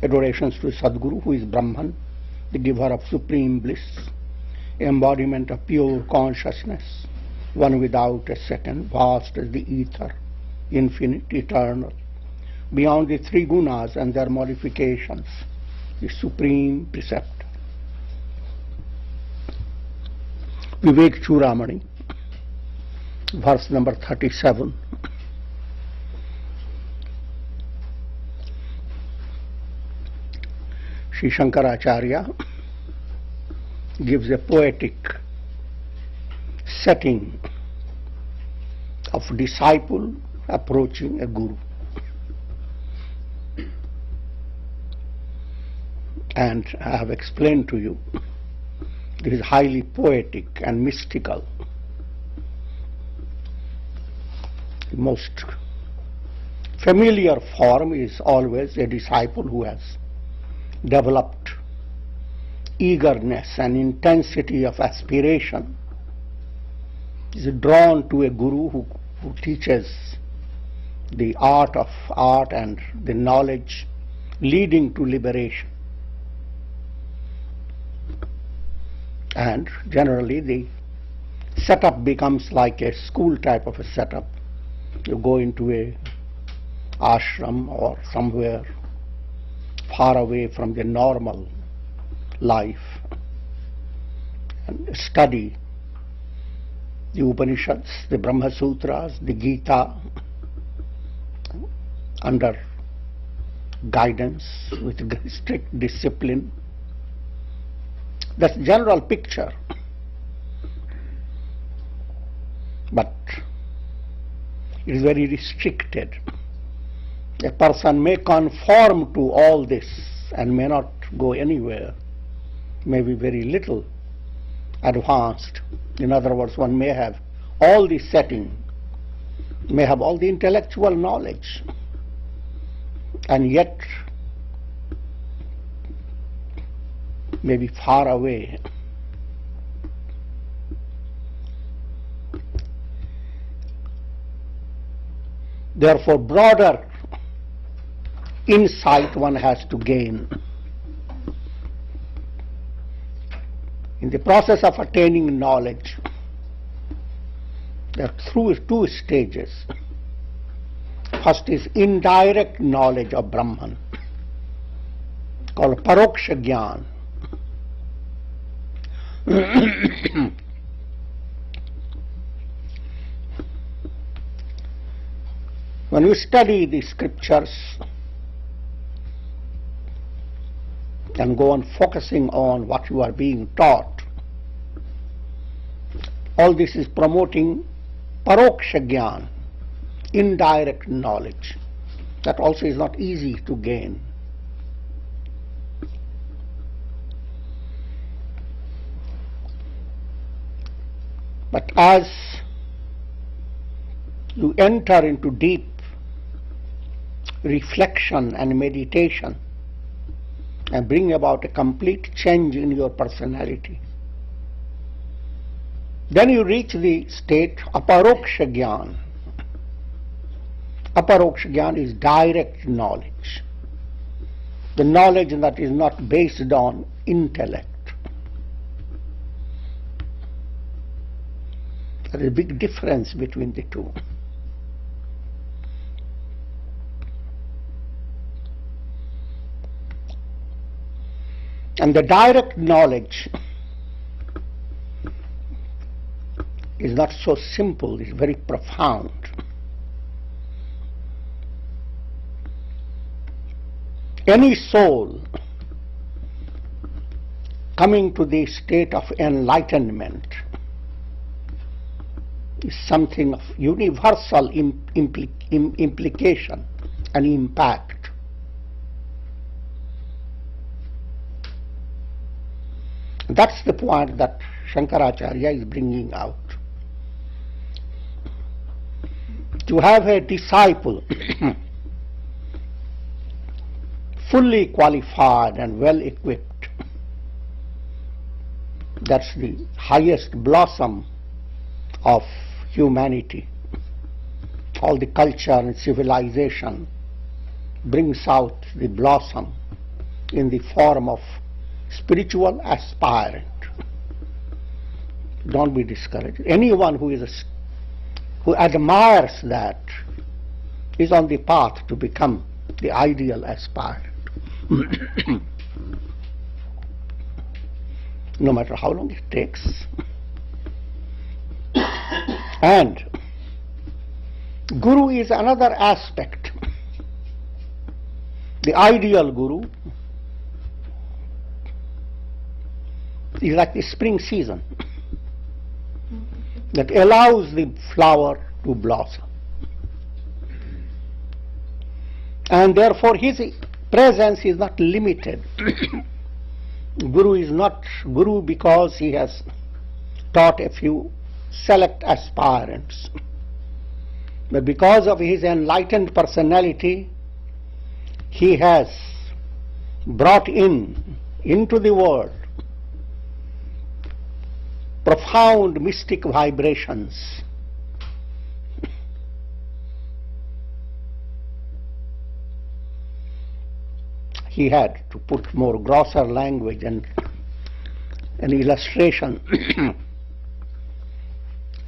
Adorations to Sadguru, who is Brahman, the giver of supreme bliss, embodiment of pure consciousness, one without a second, vast as the ether, infinite, eternal, beyond the three gunas and their modifications, the supreme preceptor. Viveka-Chudamani, verse number 37. Sri Shankaracharya gives a poetic setting of disciple approaching a guru. And I have explained to you, this is highly poetic and mystical. The most familiar form is always a disciple who has developed eagerness and intensity of aspiration, is drawn to a guru who teaches the art and the knowledge leading to liberation. And generally the setup becomes like a school type of a setup. You go into a ashram or somewhere far away from the normal life and study the Upanishads, the Brahma Sutras, the Gita under guidance with strict discipline. That's general picture. But it is very restricted. A person may conform to all this and may not go anywhere, may be very little advanced. In other words, one may have all the setting, may have all the intellectual knowledge, and yet may be far away. Therefore, broader insight one has to gain. In the process of attaining knowledge, there are two stages. First is indirect knowledge of Brahman, called paroksha jnana. When you study the scriptures and go on focusing on what you are being taught, all this is promoting paroksha jnana, indirect knowledge. That also is not easy to gain. But as you enter into deep reflection and meditation and bring about a complete change in your personality, then you reach the state aparoksha jnana. Aparoksha jnana is direct knowledge, the knowledge that is not based on intellect. There is a big difference between the two. And the direct knowledge is not so simple, it's very profound. Any soul coming to the state of enlightenment is something of universal implication and impact. That's the point that Shankaracharya is bringing out. To have a disciple fully qualified and well equipped, that's the highest blossom of humanity. All the culture and civilization brings out the blossom in the form of spiritual aspirant. Don't be discouraged. Anyone who admires that is on the path to become the ideal aspirant. No matter how long it takes. And Guru is another aspect. The ideal Guru is like the spring season that allows the flower to blossom. And therefore his presence is not limited. Guru is not Guru because he has taught a few select aspirants, but because of his enlightened personality, he has brought into the world profound mystic vibrations. He had to put more grosser language and an illustration.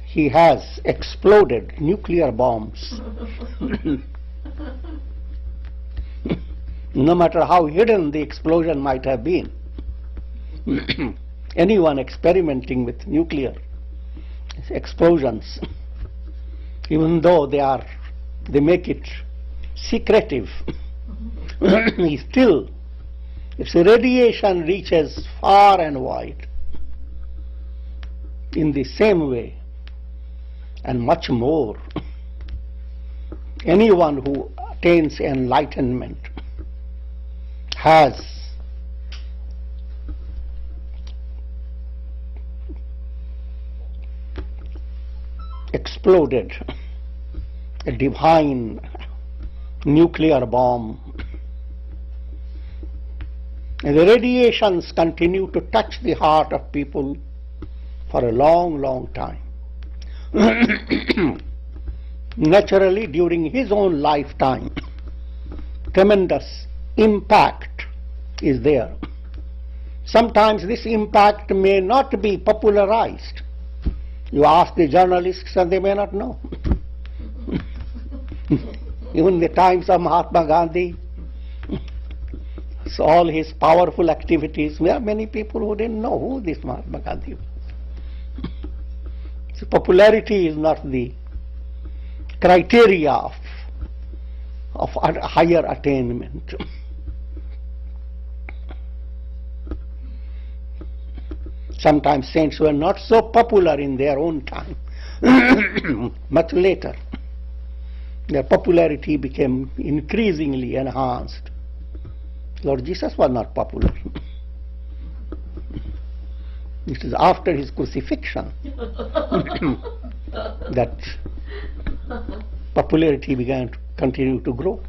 He has exploded nuclear bombs. No matter how hidden the explosion might have been. Anyone experimenting with nuclear explosions, even though they make it secretive, still, its radiation reaches far and wide. In the same way, and much more, anyone who attains enlightenment has exploded a divine nuclear bomb. And the radiations continue to touch the heart of people for a long, long time. Naturally, during his own lifetime, tremendous impact is there. Sometimes this impact may not be popularized. You ask the journalists and they may not know. Even the times of Mahatma Gandhi, so all his powerful activities, there are many people who didn't know who this Mahatma Gandhi was. So popularity is not the criteria of higher attainment. Sometimes saints were not so popular in their own time. Much later, their popularity became increasingly enhanced. Lord Jesus was not popular. It is after his crucifixion that popularity began to continue to grow.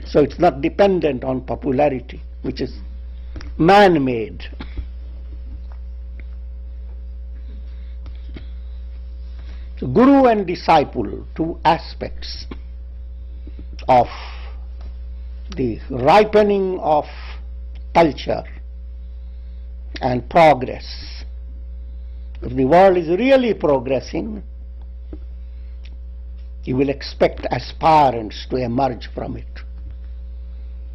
So it's not dependent on popularity, which is man-made. So Guru and disciple, two aspects of the ripening of culture and progress. If the world is really progressing, you will expect aspirants to emerge from it,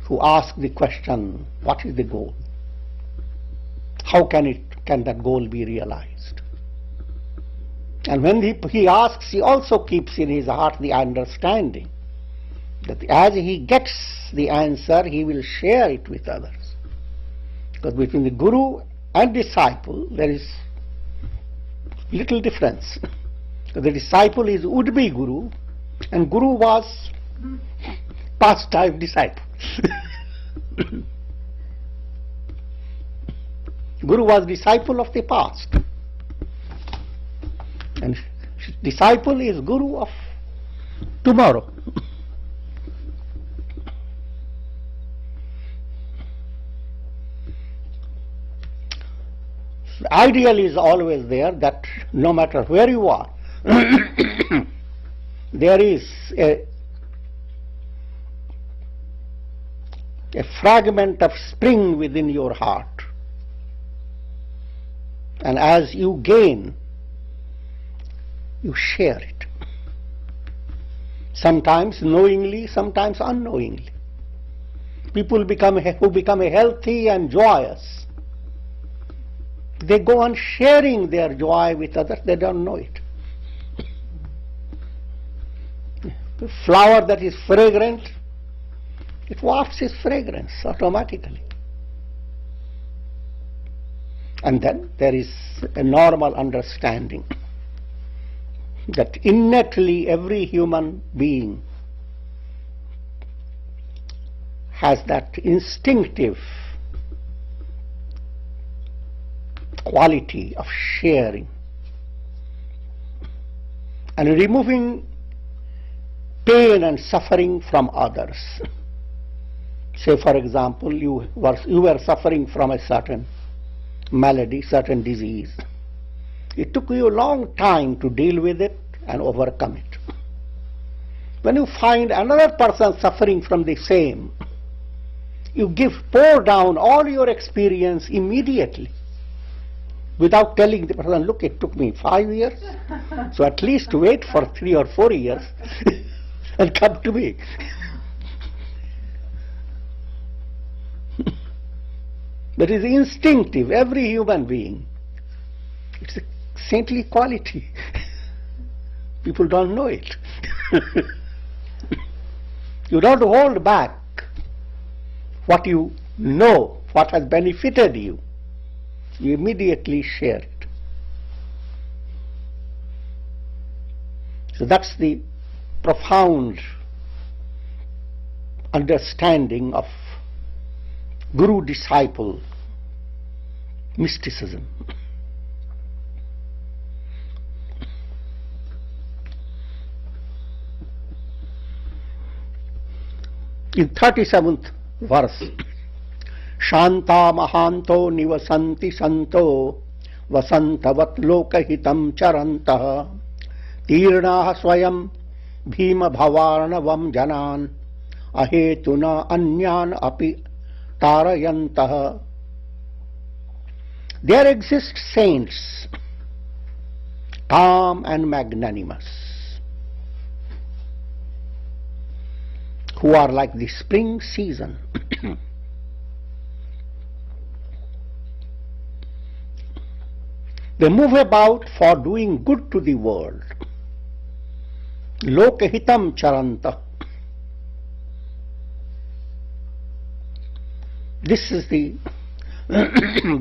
who ask the question, what is the goal? How can that goal be realized? And when he asks, he also keeps in his heart the understanding that as he gets the answer, he will share it with others. Because between the Guru and disciple, there is little difference. The disciple is would-be Guru, and Guru was past-time disciple. Guru was disciple of the past, and disciple is Guru of tomorrow. The ideal is always there that no matter where you are, there is a fragment of spring within your heart. And as you gain, you share it. Sometimes knowingly, sometimes unknowingly. People who become healthy and joyous, they go on sharing their joy with others, they don't know it. The flower that is fragrant, it wafts its fragrance automatically. And then there is a normal understanding that innately every human being has that instinctive quality of sharing and removing pain and suffering from others. Say, for example, you were suffering from a certain malady, certain disease. It took you a long time to deal with it and overcome it. When you find another person suffering from the same, you pour down all your experience immediately without telling the person, look, it took me 5 years, so at least wait for 3 or 4 years and come to me. That is instinctive, every human being. It's a saintly quality. People don't know it. You don't hold back what you know, what has benefited you. You immediately share it. So that's the profound understanding of guru-disciple mysticism. In 37th verse, Shanta mahanto nivasanti santo vasantavat lokahitam charantah tirnah swayam bhima bhavarnavam janan ahetuna anyan api tarayantah. There exist saints, calm and magnanimous, who are like the spring season. They move about for doing good to the world. Lokahitam charanta. This is the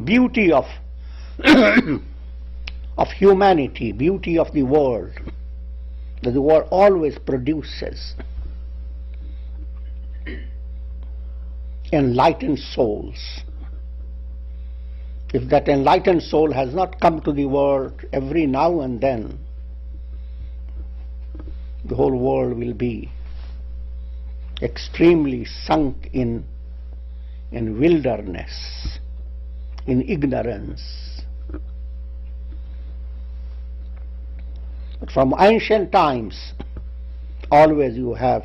beauty of humanity, beauty of the world, that the world always produces enlightened souls. If that enlightened soul has not come to the world every now and then, the whole world will be extremely sunk in wilderness, in ignorance. But from ancient times, always you have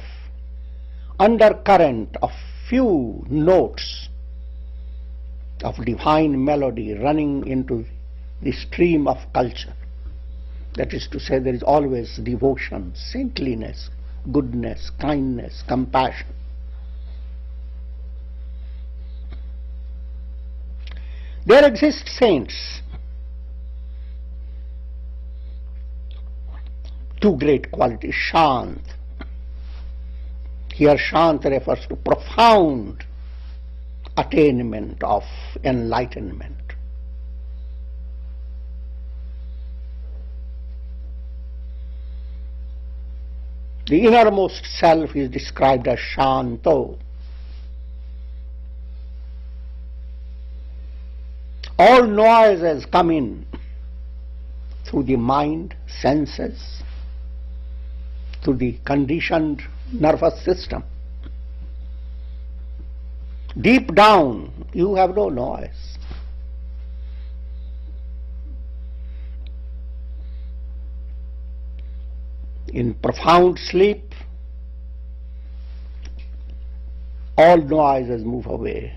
undercurrent of few notes of divine melody running into the stream of culture. That is to say, there is always devotion, saintliness, goodness, kindness, compassion. There exist saints. Two great qualities, Shant. Here Shant refers to profound attainment of enlightenment. The innermost self is described as Shanto. All noises come in through the mind, senses, through the conditioned nervous system. Deep down, you have no noise. In profound sleep, all noises move away.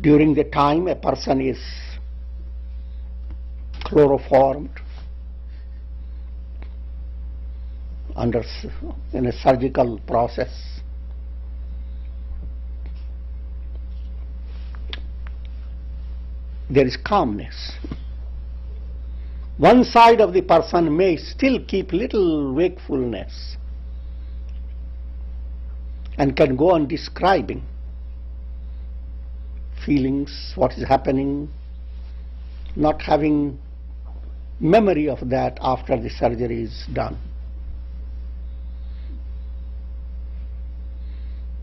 During the time a person is chloroformed in a surgical process, there is calmness. One side of the person may still keep little wakefulness and can go on describing feelings, what is happening, not having memory of that after the surgery is done.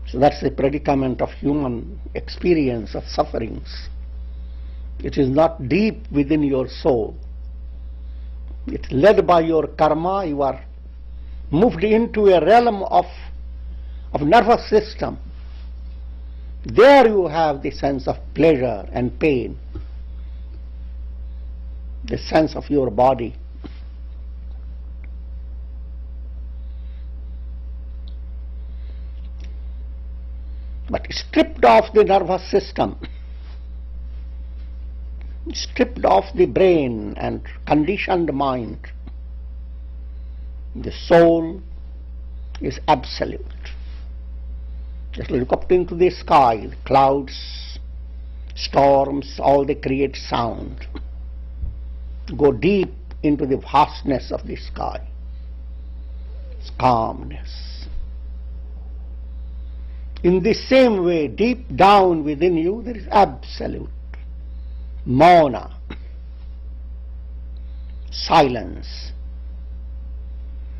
So that's the predicament of human experience of sufferings. It is not deep within your soul. It's led by your karma. You are moved into a realm of nervous system. There you have the sense of pleasure and pain, the sense of your body. But stripped off the nervous system, stripped off the brain and conditioned mind, the soul is absolute. Just look up into the sky, the clouds, storms, all they create sound. Go deep into the vastness of the sky. It's calmness. In the same way, deep down within you, there is absolute mauna, silence.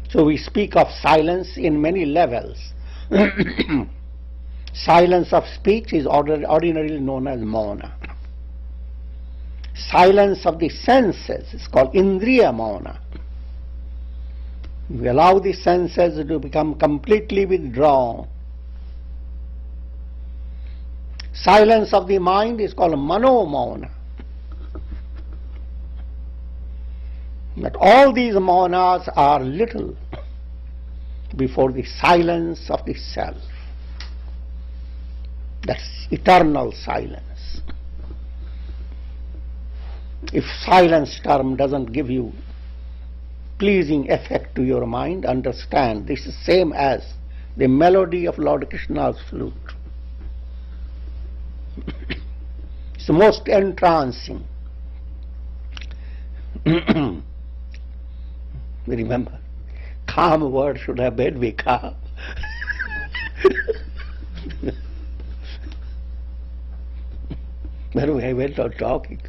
So we speak of silence in many levels. Silence of speech is ordinarily known as mauna. Silence of the senses is called indriya mauna. We allow the senses to become completely withdrawn. Silence of the mind is called mano mauna. But all these maunas are little before the silence of the self. That's eternal silence. If silence term doesn't give you pleasing effect to your mind, understand this is same as the melody of Lord Krishna's flute. It's the most entrancing. Remember, calm word should have been Viveka. But I went on talking.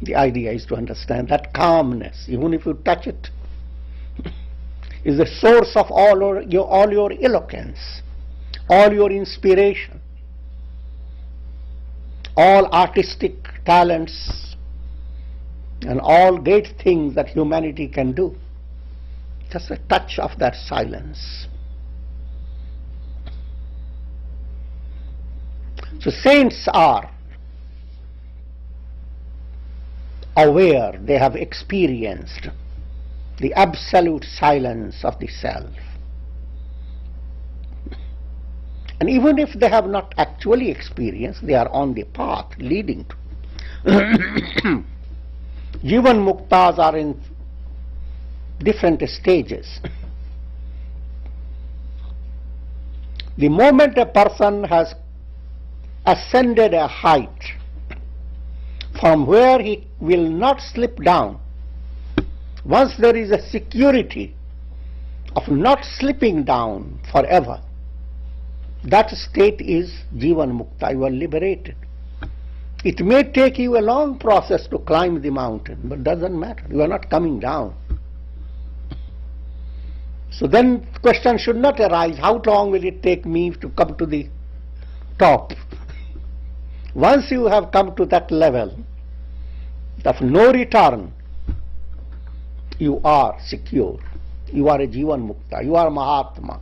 The idea is to understand that calmness, even if you touch it, is the source of all your eloquence, all your inspiration, all artistic talents, and all great things that humanity can do. Just a touch of that silence. So saints are aware, they have experienced the absolute silence of the self. And even if they have not actually experienced, they are on the path leading to. Jivan muktas are in different stages. The moment a person has ascended a height from where he will not slip down, once there is a security of not slipping down forever, that state is Jivan Mukta, you are liberated. It may take you a long process to climb the mountain, but doesn't matter, you are not coming down. So then the question should not arise, how long will it take me to come to the top? Once you have come to that level of no return, you are secure. You are a Jivan Mukta, you are Mahatma,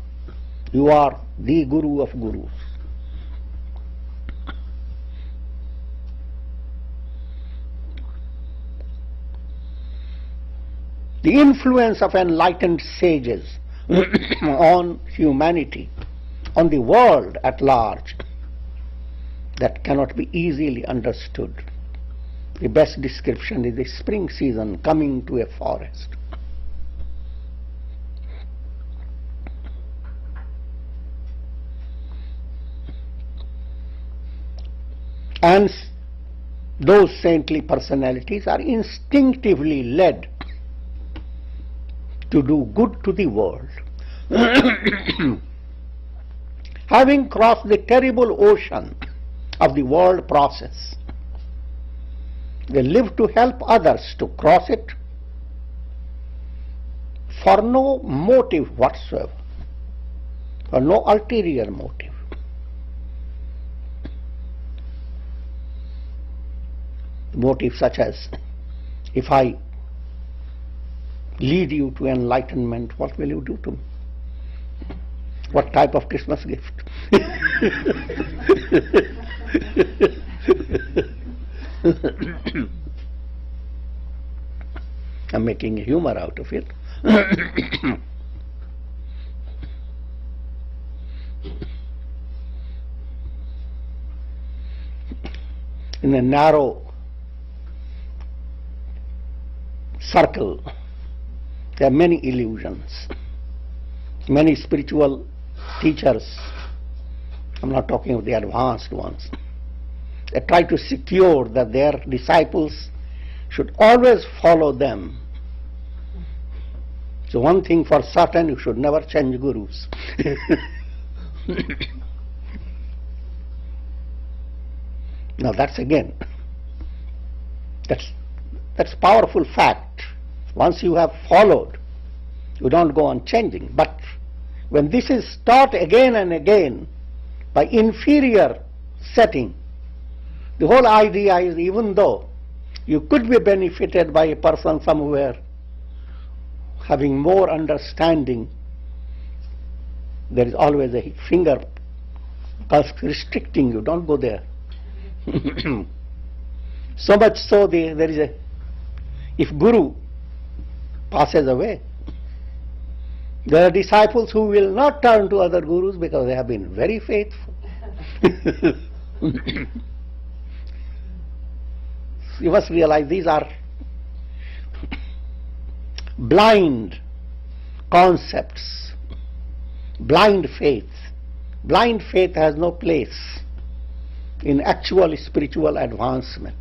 you are the Guru of Gurus. The influence of enlightened sages on humanity, on the world at large, that cannot be easily understood. The best description is the spring season coming to a forest. And those saintly personalities are instinctively led to do good to the world. Having crossed the terrible ocean of the world process, they live to help others to cross it for no motive whatsoever, for no ulterior motive. Motive such as, if I lead you to enlightenment, what will you do to me? What type of Christmas gift? I'm making a humor out of it. In a narrow circle, there are many illusions. Many spiritual teachers, I'm not talking of the advanced ones, they try to secure that their disciples should always follow them. So one thing for certain, you should never change gurus. Now that's powerful fact. Once you have followed, you don't go on changing. But when this is taught again and again by inferior setting, the whole idea is, even though you could be benefited by a person somewhere having more understanding, there is always a finger restricting you. Don't go there. So much so there is a, if Guru passes away, there are disciples who will not turn to other gurus because they have been very faithful. You must realize these are blind concepts, blind faith. Blind faith has no place in actual spiritual advancement.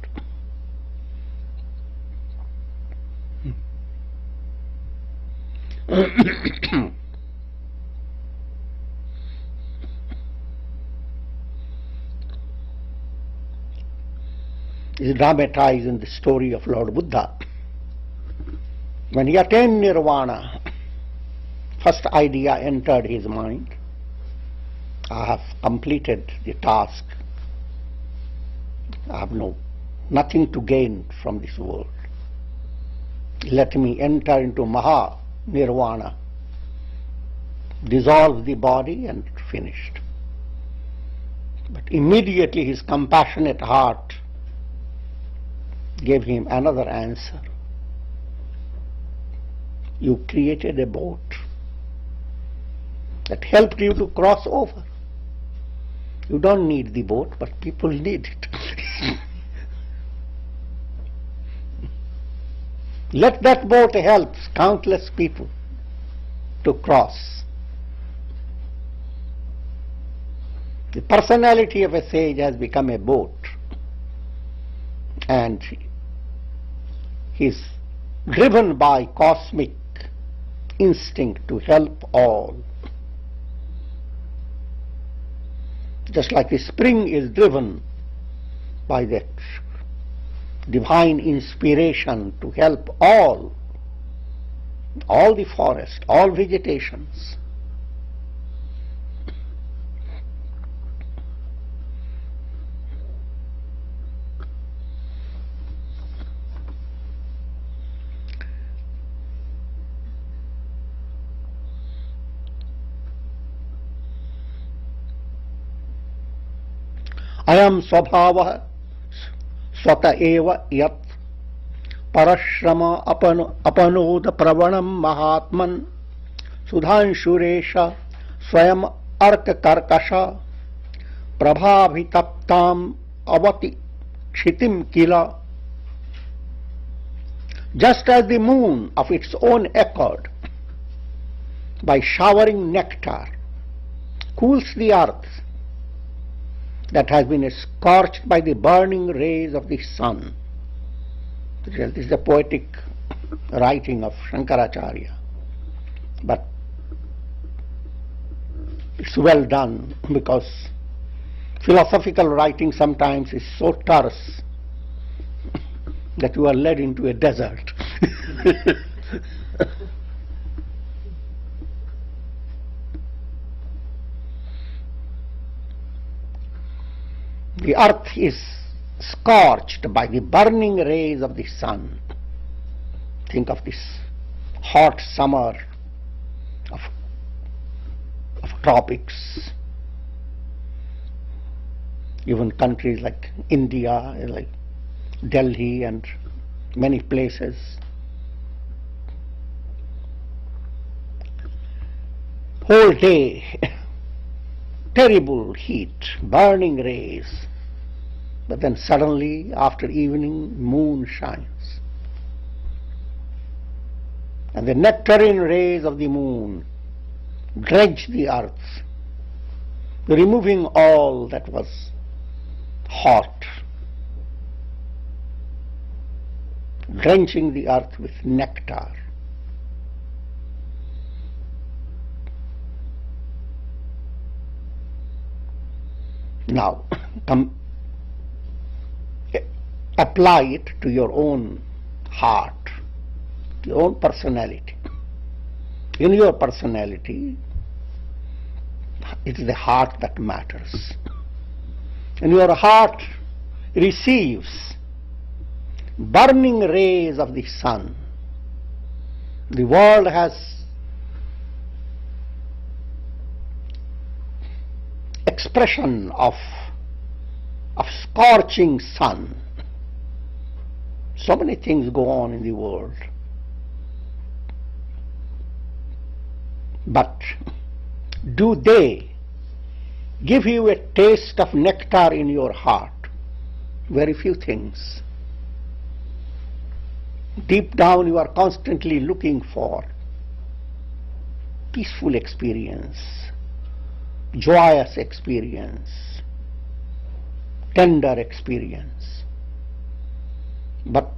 Is dramatized in the story of Lord Buddha. When he attained nirvana, first idea entered his mind: I have completed the task. I have nothing to gain from this world. Let me enter into Maha Nirvana, dissolve the body, and finished. But immediately his compassionate heart gave him another answer. You created a boat that helped you to cross over. You don't need the boat, but people need it. Let that boat help countless people to cross. The personality of a sage has become a boat, and he is driven by cosmic instinct to help all. Just like the spring is driven by that divine inspiration to help all the forest, all vegetations. Ayam svabhava svata eva yat parashrama apanoda pravanam mahatman sudhanshuresha swayam arka karkasha prabhavitaptam avati kshitim kila. Just as the moon of its own accord, by showering nectar, cools the earth that has been scorched by the burning rays of the sun. This is the poetic writing of Shankaracharya. But it's well done, because philosophical writing sometimes is so terse that you are led into a desert. The earth is scorched by the burning rays of the sun. Think of this hot summer of tropics. Even countries like India, like Delhi and many places. Whole day, terrible heat, burning rays. But then suddenly, after evening, moon shines. And the nectarine rays of the moon dredge the earth, removing all that was hot, drenching the earth with nectar. Now, apply it to your own heart, your own personality. In your personality, it is the heart that matters. And your heart receives burning rays of the sun. The world has expression of scorching sun. So many things go on in the world. But do they give you a taste of nectar in your heart? Very few things. Deep down you are constantly looking for peaceful experience, joyous experience, tender experience. But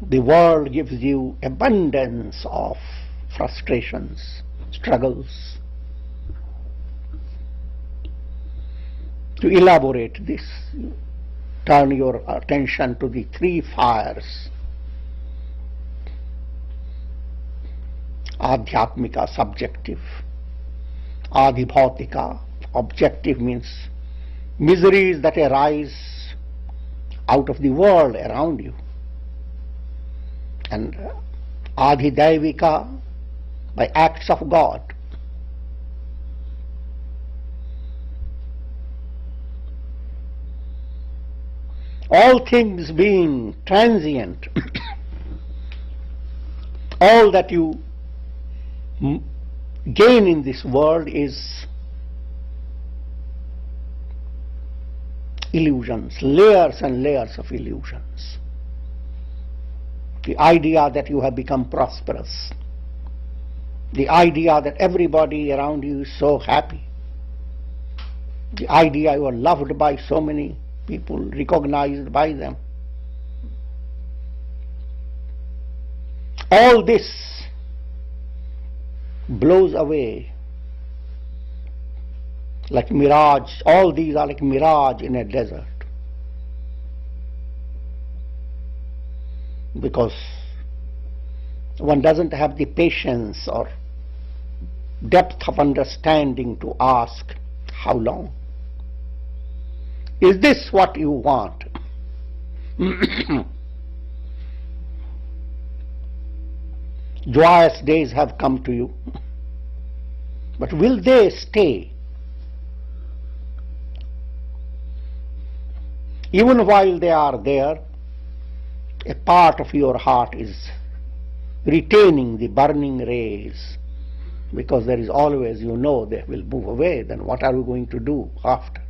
the world gives you abundance of frustrations, struggles. To elaborate this, turn your attention to the three fires. Adhyatmika, subjective. Adhibhautika, objective, means miseries that arise out of the world around you. And Adhidaivika, by acts of God. All things being transient, all that you gain in this world is illusions, layers and layers of illusions. The idea that you have become prosperous, the idea that everybody around you is so happy, the idea you are loved by so many people, recognized by them. All this blows away like mirage. All these are like mirage in a desert, because one doesn't have the patience or depth of understanding to ask, how long? Is this what you want? Joyous days have come to you, but will they stay? Even while they are there, a part of your heart is retaining the burning rays, because there is always, they will move away, then what are you going to do after?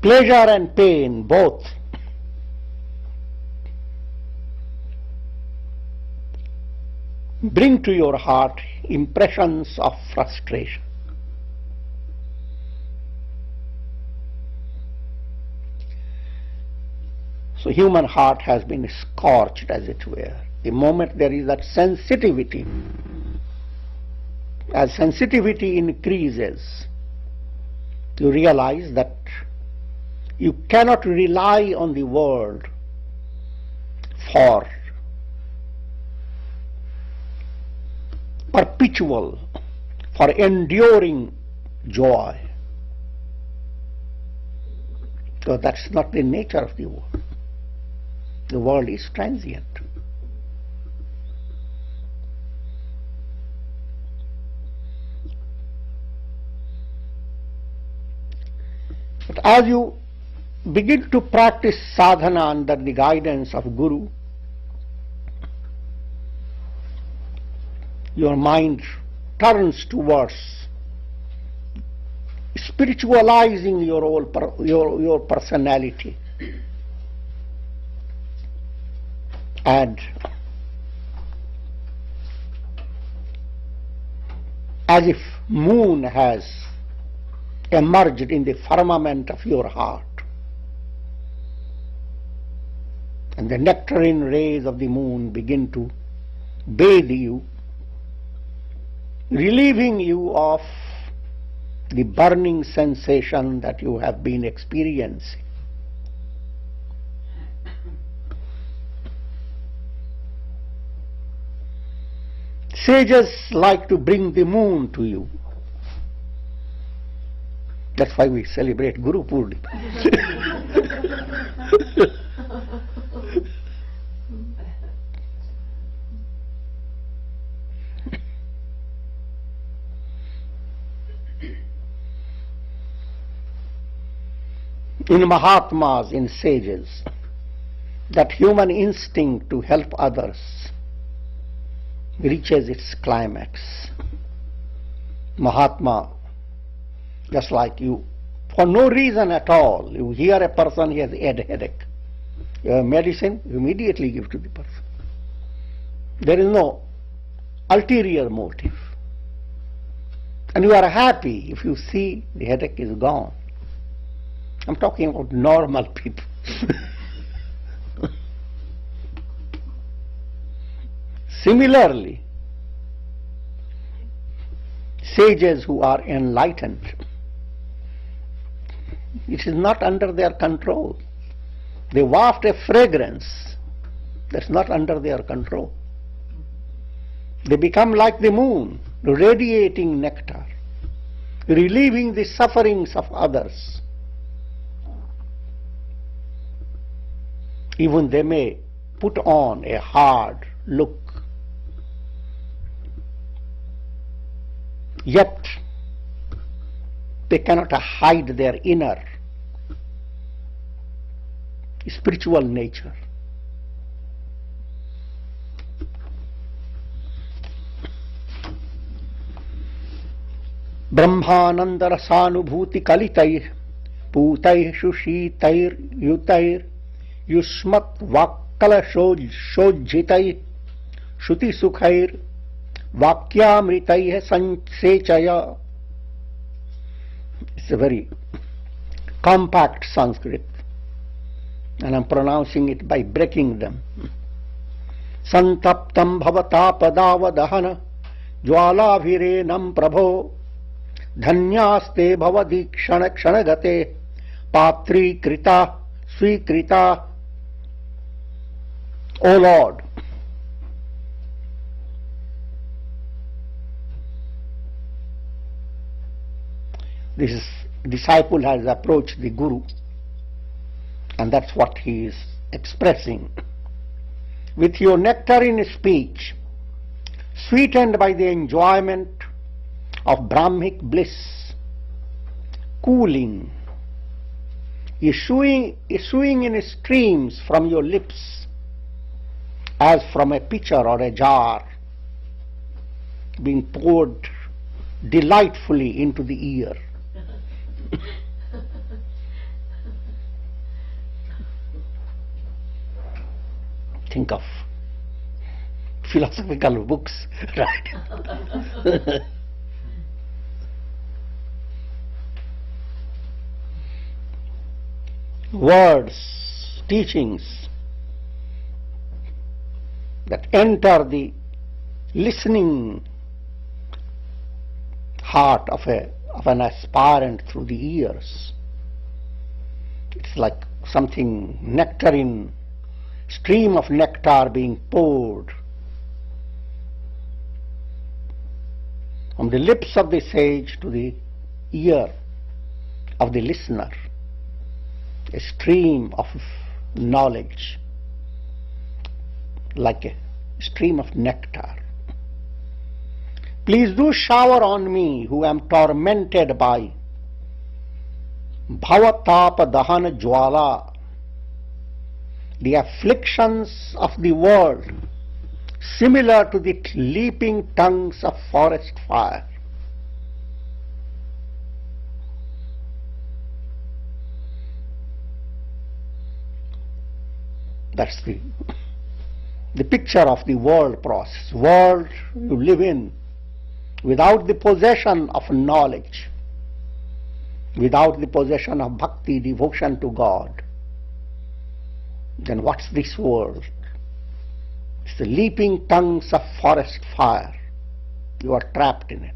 Pleasure and pain both bring to your heart impressions of frustration. So human heart has been scorched, as it were. The moment there is that sensitivity, as sensitivity increases, you realize that you cannot rely on the world for perpetual, for enduring joy. So that's not the nature of the world. The world is transient. But as you begin to practice sadhana under the guidance of Guru, your mind turns towards spiritualizing your personality, and as if moon has emerged in the firmament of your heart, and the nectarine rays of the moon begin to bathe you, relieving you of the burning sensation that you have been experiencing. Sages like to bring the moon to you. That's why we celebrate Guru Purnima. In Mahatmas, in sages, that human instinct to help others reaches its climax. Mahatma, just like you, for no reason at all, you hear a person, he has a headache. You have medicine, you immediately give to the person. There is no ulterior motive. And you are happy if you see the headache is gone. I'm talking about normal people. Similarly, sages who are enlightened, it is not under their control. They waft a fragrance that's not under their control. They become like the moon, radiating nectar, relieving the sufferings of others. Even they may put on a hard look, yet they cannot hide their inner spiritual nature. Brahmananda rasanubhuti kalitair putair shushitair yutair yusmat vakkala shojjitair shuti sukhair vakyamritaih sansechaya. It's a very compact Sanskrit, and I'm pronouncing it by breaking them. Santaptam bhavatapadavadahana jwalavirenam prabho धन्यास्ते भवदि क्षण क्षणगते पात्रीकृता स्वीकृता. O Lord, this disciple has approached the Guru, and that's what he is expressing. With your nectarine speech, sweetened by the enjoyment of Brahmic bliss, cooling, issuing in streams from your lips as from a pitcher or a jar, being poured delightfully into the ear. Think of philosophical books, right? Words, teachings that enter the listening heart of an aspirant through the ears. It's like something nectarine, stream of nectar being poured from the lips of the sage to the ear of the listener. A stream of knowledge, like a stream of nectar. Please do shower on me who am tormented by bhavatapa dahana jwala, the afflictions of the world, similar to the leaping tongues of forest fire. That's the picture of the world process. World you live in without the possession of knowledge, without the possession of bhakti, devotion to God. Then what's this world? It's the leaping tongues of forest fire. You are trapped in it.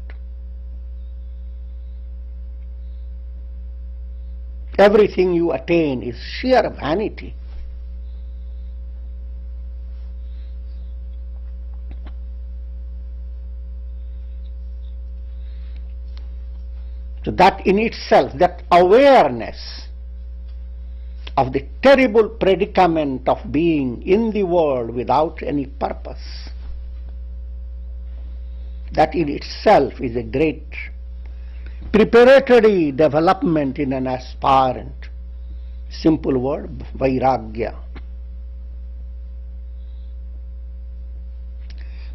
Everything you attain is sheer vanity. So that in itself, that awareness of the terrible predicament of being in the world without any purpose, that in itself is a great preparatory development in an aspirant. Simple word, vairagya.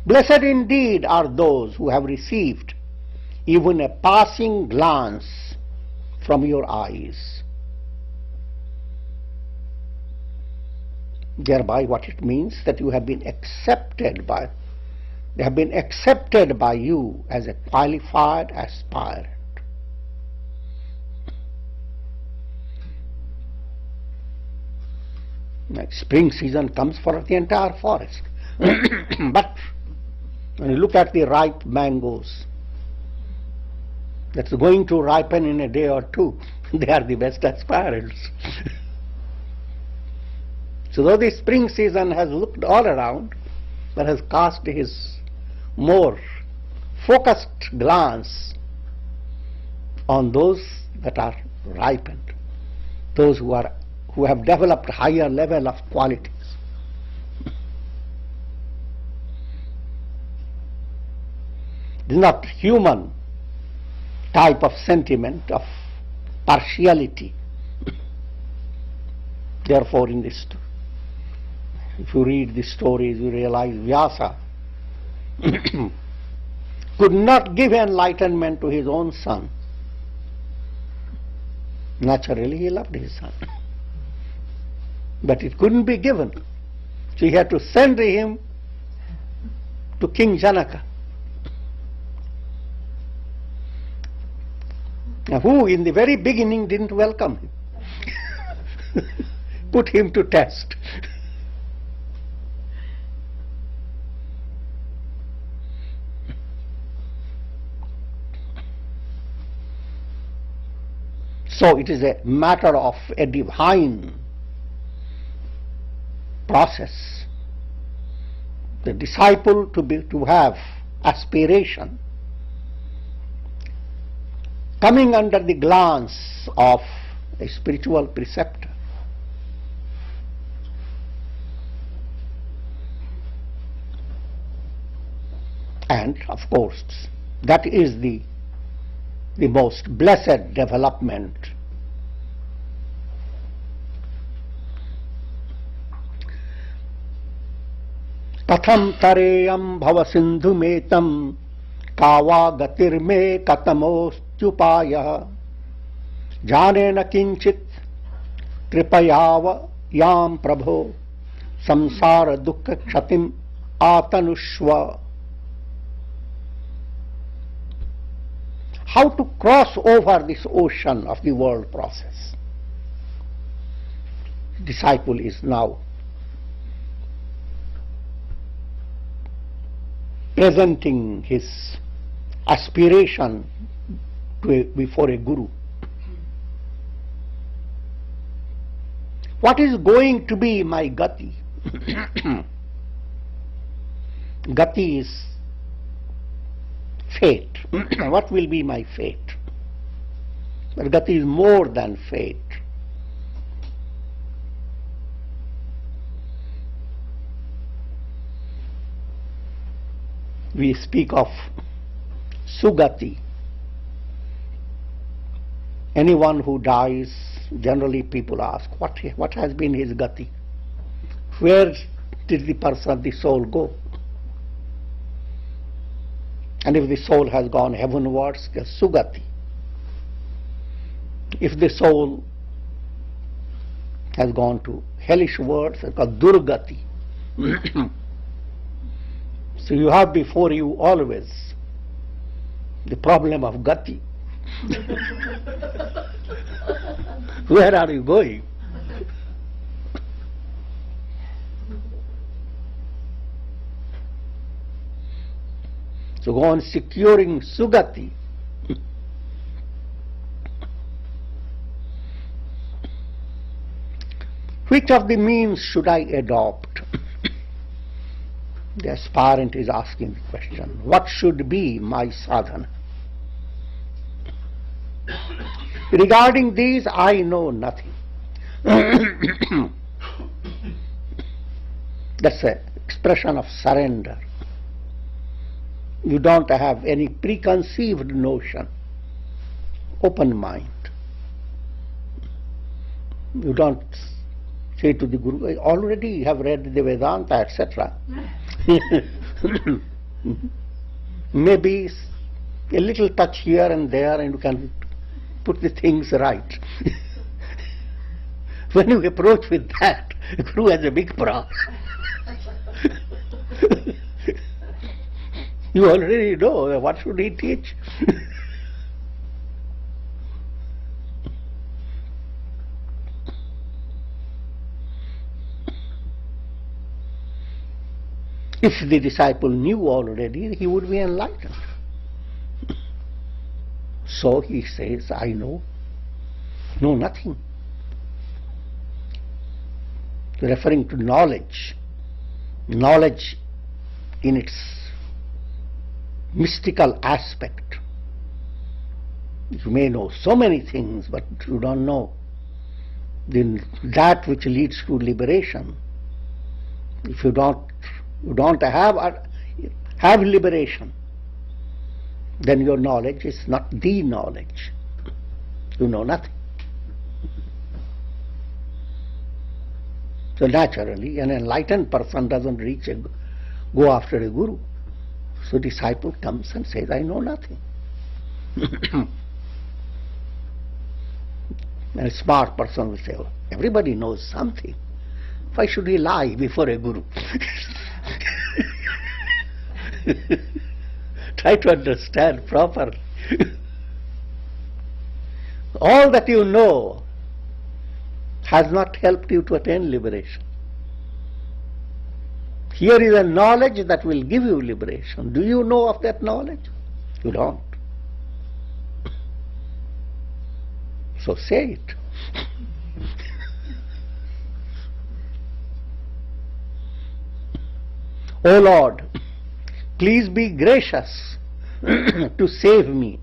Blessed indeed are those who have received even a passing glance from your eyes. Thereby what it means that you have been accepted by, they have been accepted by you as a qualified aspirant. Like spring season comes for the entire forest. But when you look at the ripe mangoes, that's going to ripen in a day or two, they are the best aspirants. So though the spring season has looked all around, but has cast his more focused glance on those that are ripened, those who have developed higher level of qualities. It is not human type of sentiment of partiality. Therefore, in this, if you read the stories, you realize Vyasa could not give enlightenment to his own son. Naturally, he loved his son, but it couldn't be given. So he had to send him to King Janaka, who in the very beginning didn't welcome him, put him to test. So it is a matter of a divine process. The disciple to have aspiration, coming under the glance of a spiritual preceptor. And of course, that is the the most blessed development. Katham tareyam bhava sindhu metam kava gatir me katamostupaya jane na kinchit tripayava yam prabho samsara dukkha kshatim atanushva. How to cross over this ocean of the world process? The disciple is now presenting his aspiration before a guru. What is going to be my gati? Gati is fate. What will be my fate? But gati is more than fate. We speak of sugati. Anyone who dies, generally people ask, what has been his gati? Where did the soul go? And if the soul has gone heavenwards, it's sugati. If the soul has gone to hellish worlds, it's called durgati. So you have before you always the problem of gati. Where are you going? So go on securing sugati. Which of the means should I adopt? The aspirant is asking the question, what should be my sadhana? Regarding these, I know nothing. That's an expression of surrender. You don't have any preconceived notion. Open mind. You don't say to the Guru, I already have read the Vedanta, etc. Maybe a little touch here and there and you can put the things right. When you approach with that, the Guru has a big problem. You already know, what should he teach? If the disciple knew already, he would be enlightened. So he says, I know nothing. Referring to knowledge. Knowledge in its mystical aspect. You may know so many things, but you don't know that which leads to liberation. If you don't have liberation, then your knowledge is not the knowledge. You know nothing. So naturally, an enlightened person doesn't go after a guru. So disciple comes and says, I know nothing. And a smart person will say, oh, everybody knows something. Why should he lie before a guru? Try to understand properly. All that you know has not helped you to attain liberation. Here is a knowledge that will give you liberation. Do you know of that knowledge? You don't. So say it. O Lord, please be gracious to save me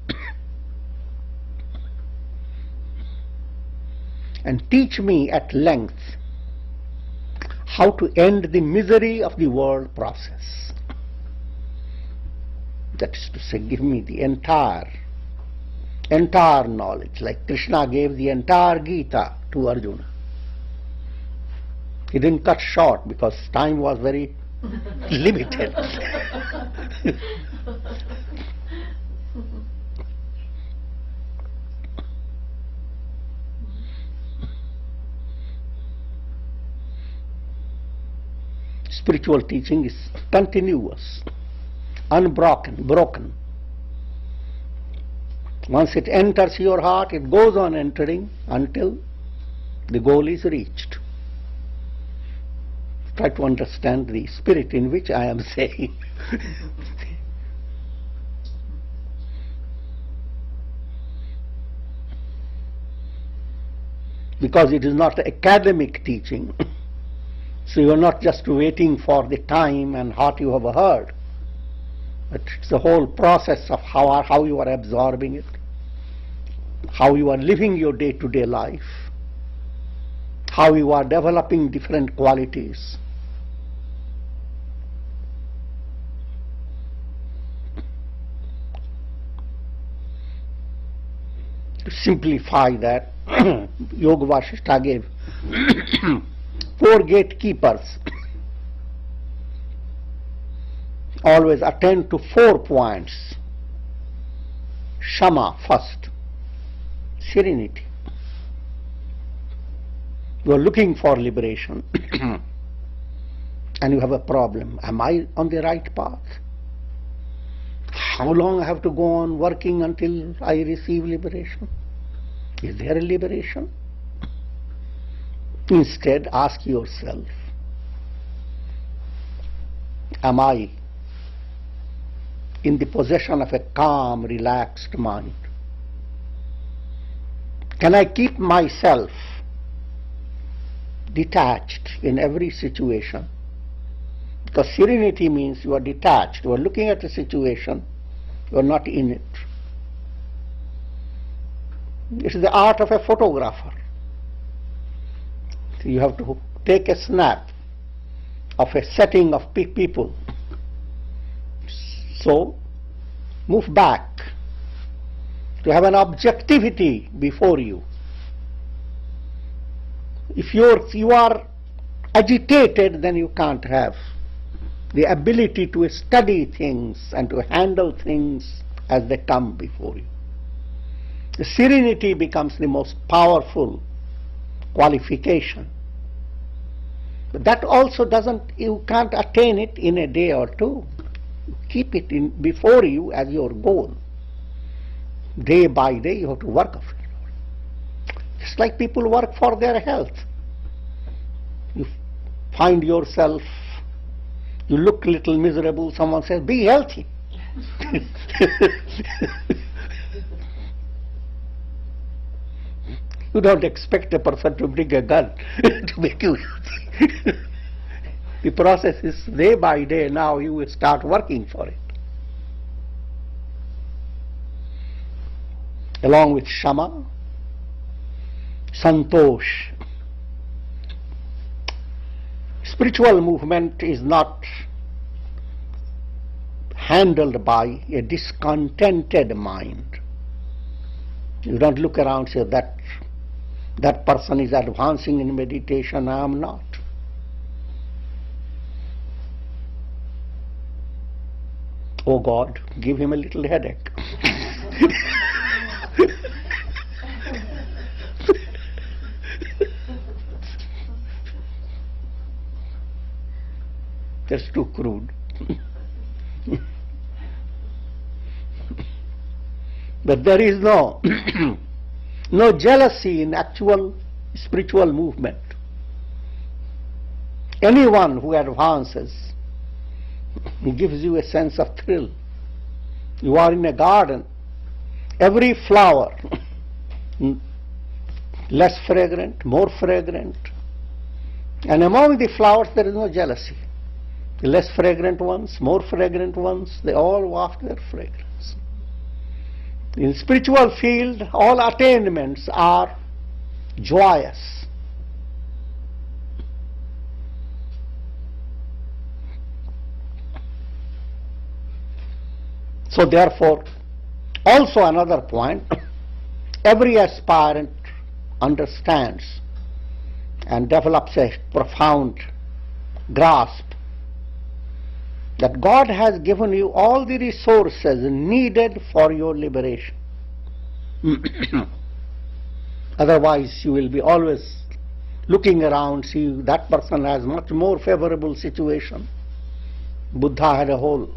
and teach me at length how to end the misery of the world process. That is to say, give me the entire entire knowledge, like Krishna gave the entire Gita to Arjuna. He didn't cut short because time was very limited. Spiritual teaching is continuous, broken. Once it enters your heart, it goes on entering until the goal is reached. Try to understand the spirit in which I am saying. Because it is not academic teaching. So you are not just waiting for the time and what you have heard, but it's the whole process of how you are absorbing it, how you are living your day-to-day life, how you are developing different qualities. To simplify that, Yoga Vasishtha gave 4 gatekeepers. Always attend to 4 points. Shama first, serenity. You are looking for liberation and you have a problem. Am I on the right path? How long I have to go on working until I receive liberation? Is there a liberation? Instead, ask yourself, am I in the possession of a calm, relaxed mind? Can I keep myself detached in every situation? Because serenity means you are detached, you are looking at a situation, you are not in it. It is the art of a photographer. You have to take a snap of a setting of people. So, move back to have an objectivity before you. If you are agitated, then you can't have the ability to study things and to handle things as they come before you. The serenity becomes the most powerful qualification. But that also you can't attain it in a day or two. Keep it before you as your goal. Day by day you have to work on it. Just like people work for their health. You find yourself, you look a little miserable, someone says, be healthy. You don't expect a person to bring a gun to make you healthy. The process is day by day. Now you will start working for it. Along with Shama, Santosh. Spiritual movement is not handled by a discontented mind. You don't look around and say that person is advancing in meditation, I am not. Oh God, give him a little headache. That's too crude. But there is no jealousy in actual spiritual movement. Anyone who advances, he gives you a sense of thrill. You are in a garden. Every flower, less fragrant, more fragrant. And among the flowers there is no jealousy. The less fragrant ones, more fragrant ones, they all waft their fragrance. In spiritual field, all attainments are joyous. So therefore, also another point, every aspirant understands and develops a profound grasp that God has given you all the resources needed for your liberation. Otherwise you will be always looking around, see that person has much more favorable situation. Buddha had a whole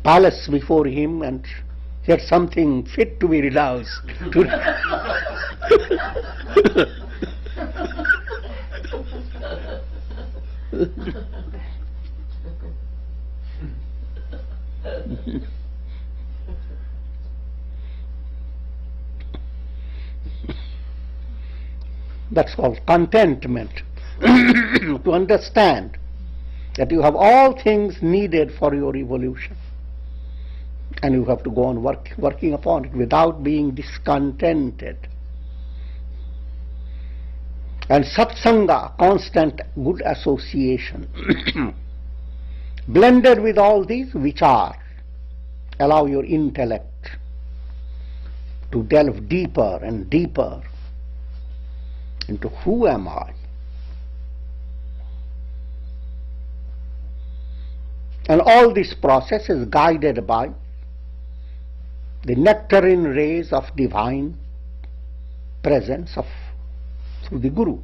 palace before him and he had something fit to be renounced. That's called contentment. To understand that you have all things needed for your evolution and you have to go on working upon it without being discontented. And satsanga, constant good association, blended with all these vichar, allow your intellect to delve deeper and deeper into who am I? And all this process is guided by the nectarine rays of divine presence through the Guru.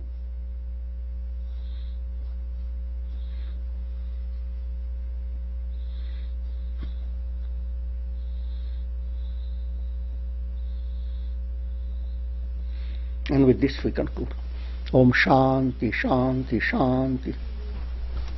And with this we conclude. Om Shanti, Shanti, Shanti.